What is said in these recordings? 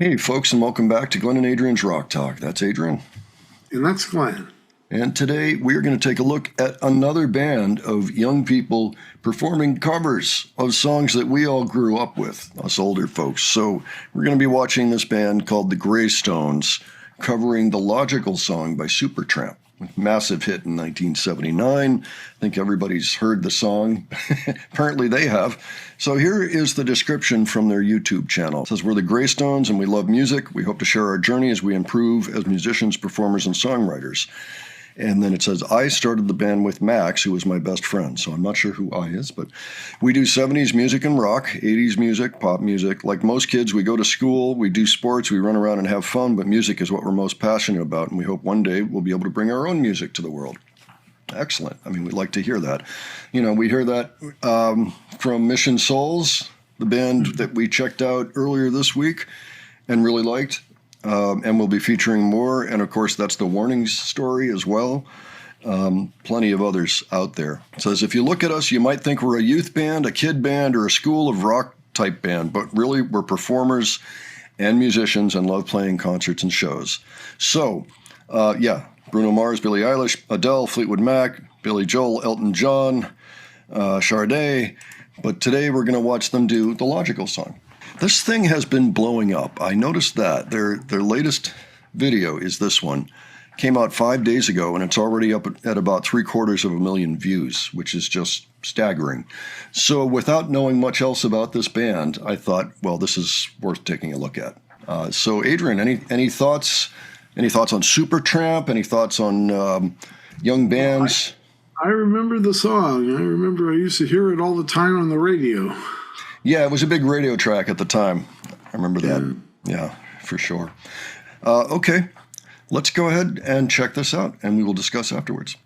Hey, folks, and welcome back to Glenn and Adrian's Rock Talk. That's Adrian. And that's Glenn. And today we're going to take a look at another band of young people performing covers of songs that we all grew up with, us older folks. So we're going to be watching this band called the Graystones covering the Logical song by Supertramp. Massive hit in 1979. I think everybody's heard the song. Apparently they have. So here is the description from their YouTube channel. It says, "We're the Graystones and we love music. We hope to share our journey as we improve as musicians, performers, and songwriters." And then it says, "I started the band with Max, who was my best friend." So I'm not sure who I is, but we do 70s music and rock, 80s music, pop music. Like most kids, we go to school, we do sports, we run around and have fun, but music is what we're most passionate about. And we hope one day we'll be able to bring our own music to the world. Excellent. I mean, we'd like to hear that. You know, we hear that from Mission Souls, the band that we checked out earlier this week and really liked. And we'll be featuring more. And of course, that's the Warnings story as well. Plenty of others out there. It says, "If you look at us, you might think we're a youth band, a kid band, or a school of rock type band, but really we're performers and musicians and love playing concerts and shows." So, Bruno Mars, Billie Eilish, Adele, Fleetwood Mac, Billy Joel, Elton John, Sade. But today we're going to watch them do the Logical song. This thing has been blowing up. I noticed that. Their latest video is this one. Came out 5 days ago, and it's already up at about 750,000 views, which is just staggering. So without knowing much else about this band, I thought, well, this is worth taking a look at. So Adrian, any thoughts? Any thoughts on Supertramp? Any thoughts on young bands? I remember the song. I used to hear it all the time on the radio. Yeah, it was a big radio track at the time. I remember that. Yeah, for sure. Okay, let's go ahead and check this out, and we will discuss afterwards.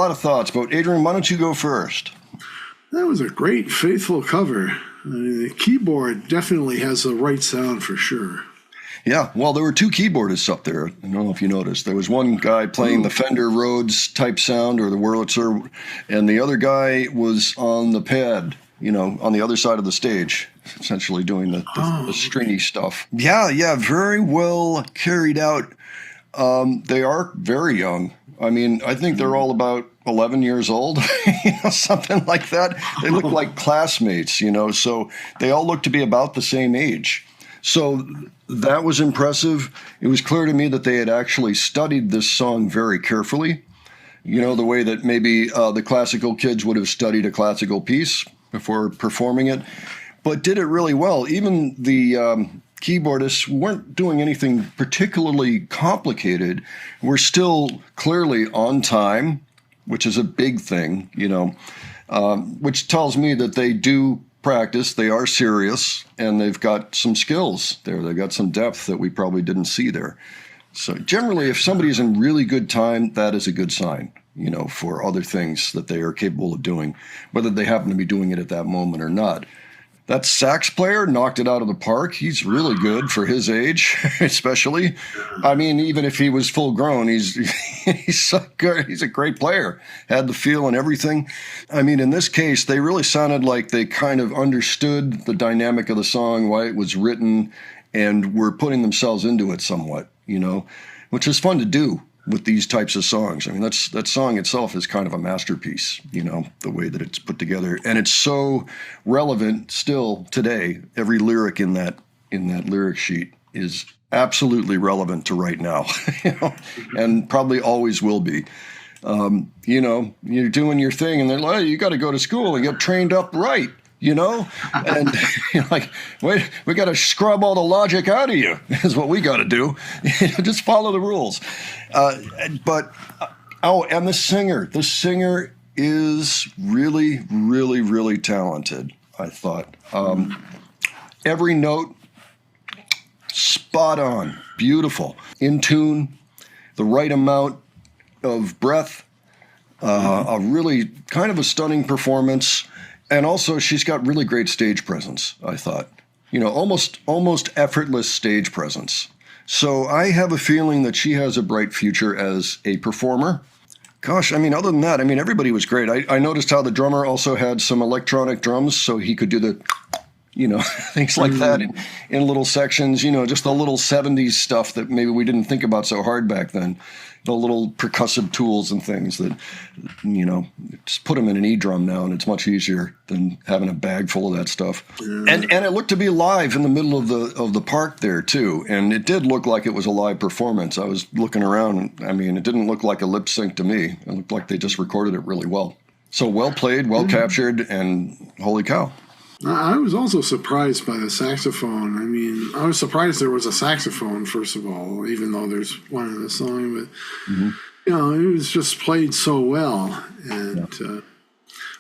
lot of thoughts, but Adrian, why don't you go first? That was a great, faithful cover. I mean, the keyboard definitely has the right sound for sure. Yeah, well, there were two keyboardists up there. I don't know if you noticed. There was one guy playing the Fender Rhodes type sound or the Wurlitzer, and the other guy was on the pad, on the other side of the stage, essentially doing the stringy stuff. Yeah, very well carried out. They are very young. I mean, I think they're all about 11 years old, something like that. They look like classmates, so they all look to be about the same age. So that was impressive. It was clear to me that they had actually studied this song very carefully, the way that maybe the classical kids would have studied a classical piece before performing it, but did it really well. Even the keyboardists weren't doing anything particularly complicated. We're still clearly on time, which is a big thing, which tells me that they do practice, they are serious, and they've got some skills there. They've got some depth that we probably didn't see there. So generally, if somebody's in really good time, that is a good sign, for other things that they are capable of doing, whether they happen to be doing it at that moment or not. That sax player knocked it out of the park. He's really good for his age, especially. I mean, even if he was full grown, he's so good. He's a great player. Had the feel and everything. I mean, in this case, they really sounded like they kind of understood the dynamic of the song, why it was written, and were putting themselves into it somewhat, which is fun to do with these types of songs. I mean, that song itself is kind of a masterpiece, the way that it's put together. And it's so relevant still today. Every lyric in that lyric sheet is absolutely relevant to right now, and probably always will be. You're doing your thing and they're like, hey, you got to go to school and get trained up right. And like, wait, we got to scrub all the logic out of you is what we got to do. Just follow the rules. And the singer is really, really, really talented, I thought. Every note, spot on, beautiful, in tune, the right amount of breath, a really kind of a stunning performance. And also, she's got really great stage presence, I thought. Almost effortless stage presence. So I have a feeling that she has a bright future as a performer. Gosh, I mean, other than that, everybody was great. I noticed how the drummer also had some electronic drums, so he could do the, things like that in little sections, just the little 70s stuff that maybe we didn't think about so hard back then. The little percussive tools and things that, just put them in an E-drum now, and it's much easier than having a bag full of that stuff. Yeah. And it looked to be live in the middle of the park there too, and it did look like it was a live performance. I was looking around, and it didn't look like a lip sync to me. It looked like they just recorded it really well. So well played, well captured, and holy cow. I was also surprised by the saxophone. I was surprised there was a saxophone, first of all, even though there's one in the song. But, it was just played so well. And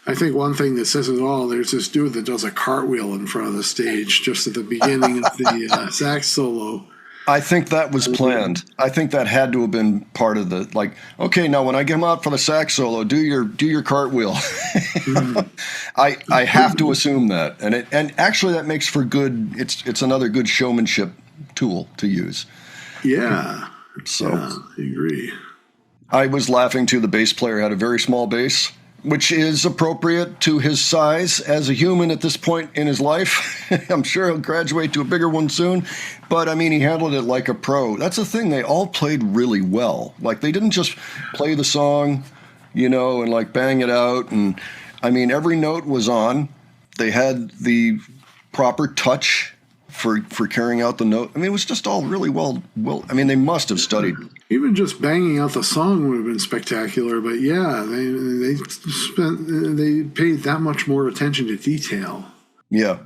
I think one thing that says it all, there's this dude that does a cartwheel in front of the stage just at the beginning of the sax solo. I think that was planned. I think that had to have been part of the, okay, now when I come out for the sax solo, do your cartwheel. I have to assume that. And actually that makes for good, it's another good showmanship tool to use. Yeah. So I agree. I was laughing too. The bass player had a very small bass, which is appropriate to his size as a human at this point in his life. I'm sure he'll graduate to a bigger one soon. But, he handled it like a pro. That's the thing. They all played really well. They didn't just play the song, and, bang it out. And, every note was on. They had the proper touch for carrying out the note. it was just all really well. They must have studied. Even just banging out the song would have been spectacular, but they paid that much more attention to detail. Yeah.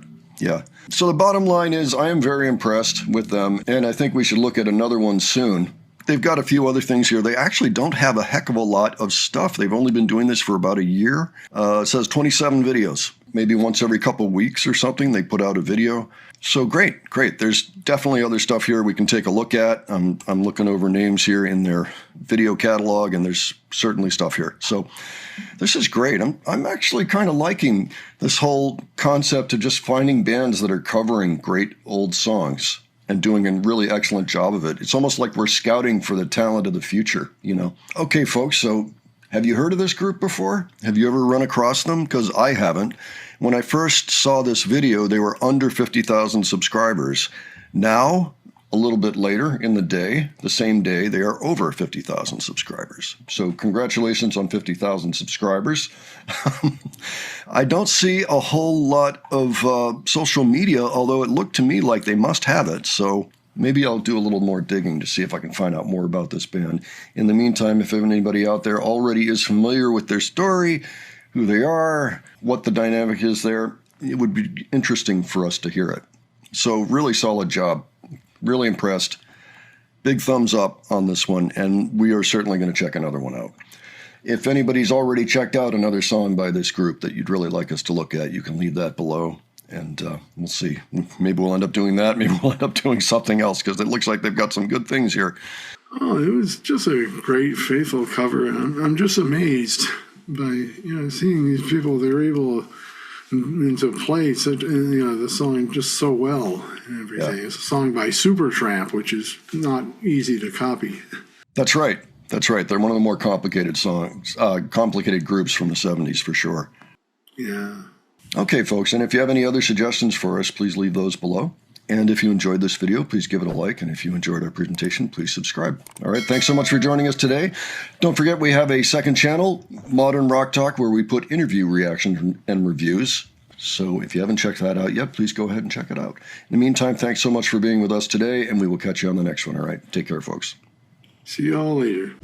So the bottom line is I am very impressed with them, and I think we should look at another one soon. They've got a few other things here. They actually don't have a heck of a lot of stuff. They've only been doing this for about a year. It says 27 videos. maybe once every couple of weeks or something, they put out a video. So great. There's definitely other stuff here we can take a look at. I'm looking over names here in their video catalog, and there's certainly stuff here. So this is great. I'm actually kind of liking this whole concept of just finding bands that are covering great old songs and doing a really excellent job of it. It's almost like we're scouting for the talent of the future, you know. Okay, folks, so have you heard of this group before? Have you ever run across them? Because I haven't. When I first saw this video, they were under 50,000 subscribers. Now, a little bit later in the day, the same day, they are over 50,000 subscribers. So congratulations on 50,000 subscribers. I don't see a whole lot of social media, although it looked to me like they must have it. So maybe I'll do a little more digging to see if I can find out more about this band. In the meantime, if anybody out there already is familiar with their story, who they are, what the dynamic is there, it would be interesting for us to hear it. So really solid job. Really impressed. Big thumbs up on this one, and we are certainly going to check another one out. If anybody's already checked out another song by this group that you'd really like us to look at, you can leave that below, and we'll see. Maybe we'll end up doing that. Maybe we'll end up doing something else, because it looks like they've got some good things here. Oh, it was just a great, faithful cover. I'm just amazed by seeing these people. They're able to play such the song just so well and everything. Yeah. It's a song by Supertramp, which is not easy to copy. That's right. They're one of the more complicated complicated groups from the 70s for sure. Yeah. Okay, folks, and if you have any other suggestions for us, please leave those below. And if you enjoyed this video, please give it a like. And if you enjoyed our presentation, please subscribe. All right, thanks so much for joining us today. Don't forget, we have a second channel, Modern Rock Talk, where we put interview reactions and reviews. So if you haven't checked that out yet, please go ahead and check it out. In the meantime, thanks so much for being with us today, and we will catch you on the next one. All right, take care, folks. See you all later.